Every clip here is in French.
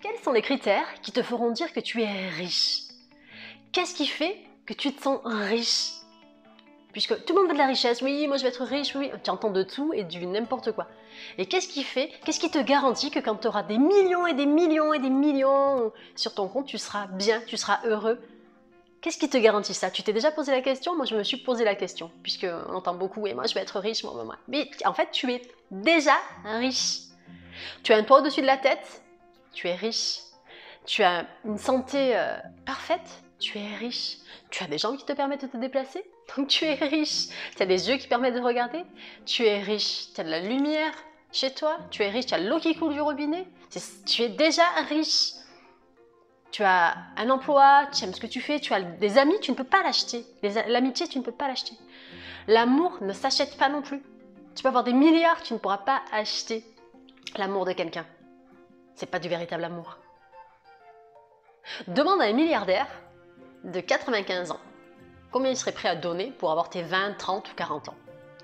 Quels sont les critères qui te feront dire que tu es riche? Qu'est-ce qui fait que tu te sens riche? Puisque tout le monde veut de la richesse, oui, moi je vais être riche, oui, tu entends de tout et du n'importe quoi. Et qu'est-ce qui te garantit que quand tu auras des millions et des millions et des millions sur ton compte, tu seras bien, tu seras heureux? Qu'est-ce qui te garantit ça? Tu t'es déjà posé la question? Moi je me suis posé la question, puisqu'on entend beaucoup, oui, moi je vais être riche, moi. Mais en fait, tu es déjà riche. Tu as un toit au-dessus de la tête, tu es riche. Tu as une santé parfaite, tu es riche. Tu as des jambes qui te permettent de te déplacer, donc tu es riche. Tu as des yeux qui permettent de regarder, tu es riche. Tu as de la lumière chez toi, tu es riche. Tu as l'eau qui coule du robinet, tu es déjà riche. Tu as un emploi, tu aimes ce que tu fais, tu as des amis, tu ne peux pas l'acheter. L'amitié, tu ne peux pas l'acheter. L'amour ne s'achète pas non plus. Tu peux avoir des milliards, tu ne pourras pas acheter l'amour de quelqu'un. C'est pas du véritable amour. Demande à un milliardaire de 95 ans combien il serait prêt à donner pour avoir tes 20, 30 ou 40 ans.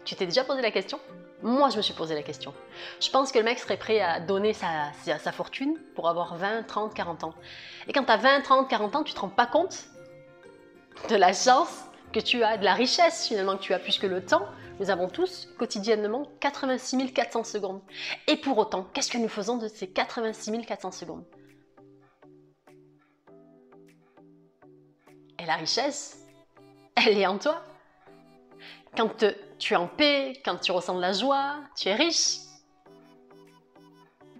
Tu t'es déjà posé la question? Moi, je me suis posé la question. Je pense que le mec serait prêt à donner sa fortune pour avoir 20, 30, 40 ans. Et quand tu as 20, 30, 40 ans, tu te rends pas compte de la chance que tu as, de la richesse finalement que tu as, puisque le temps, nous avons tous quotidiennement 86 400 secondes. Et pour autant, qu'est-ce que nous faisons de ces 86 400 secondes? Et la richesse, elle est en toi. Quand tu es en paix, quand tu ressens de la joie, tu es riche.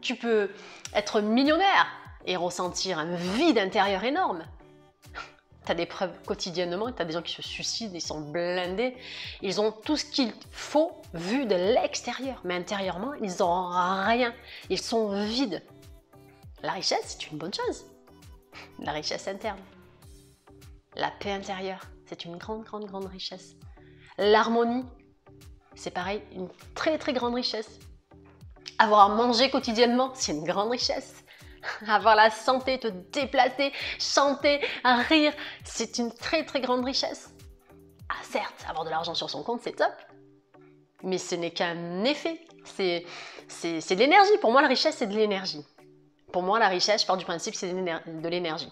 Tu peux être millionnaire et ressentir un vide intérieur énorme. Tu as des preuves quotidiennement, tu as des gens qui se suicident, ils sont blindés. Ils ont tout ce qu'il faut vu de l'extérieur, mais intérieurement, ils n'ont rien. Ils sont vides. La richesse, c'est une bonne chose. La richesse interne. La paix intérieure, c'est une grande, grande, grande richesse. L'harmonie, c'est pareil, une très, très grande richesse. Avoir à manger quotidiennement, c'est une grande richesse. Avoir la santé, te déplacer, chanter, rire, c'est une très, très grande richesse. Ah certes, avoir de l'argent sur son compte, c'est top, mais ce n'est qu'un effet. C'est de l'énergie. Pour moi, la richesse, c'est de l'énergie. Pour moi, la richesse, je pars du principe que c'est de l'énergie.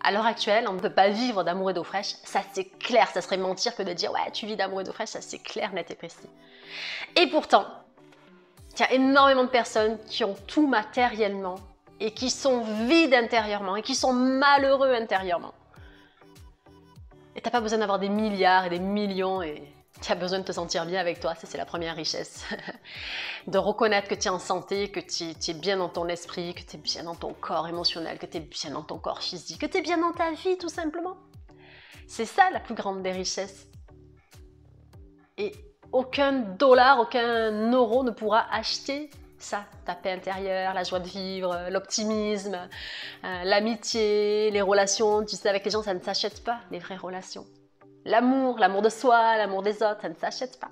À l'heure actuelle, on ne peut pas vivre d'amour et d'eau fraîche, ça c'est clair, ça serait mentir que de dire ouais tu vis d'amour et d'eau fraîche, ça c'est clair, net et précis. Et pourtant, il y a énormément de personnes qui ont tout matériellement et qui sont vides intérieurement et qui sont malheureux intérieurement. Et tu n'as pas besoin d'avoir des milliards et des millions et tu as besoin de te sentir bien avec toi, ça c'est la première richesse. De reconnaître que tu es en santé, que tu es bien dans ton esprit, que tu es bien dans ton corps émotionnel, que tu es bien dans ton corps physique, que tu es bien dans ta vie tout simplement. C'est ça la plus grande des richesses. Et aucun dollar, aucun euro ne pourra acheter ça. Ta paix intérieure, la joie de vivre, l'optimisme, l'amitié, les relations. Tu sais, avec les gens, ça ne s'achète pas, les vraies relations. L'amour de soi, l'amour des autres, ça ne s'achète pas.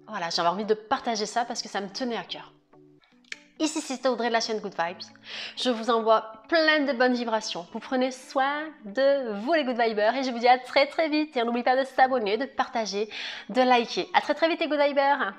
Voilà, j'avais envie de partager ça parce que ça me tenait à cœur. Ici, c'est Audrey de la chaîne Good Vibes. Je vous envoie plein de bonnes vibrations. Vous prenez soin de vous les Good Vibers et je vous dis à très très vite. Et n'oubliez pas de s'abonner, de partager, de liker. À très très vite les Good Vibers.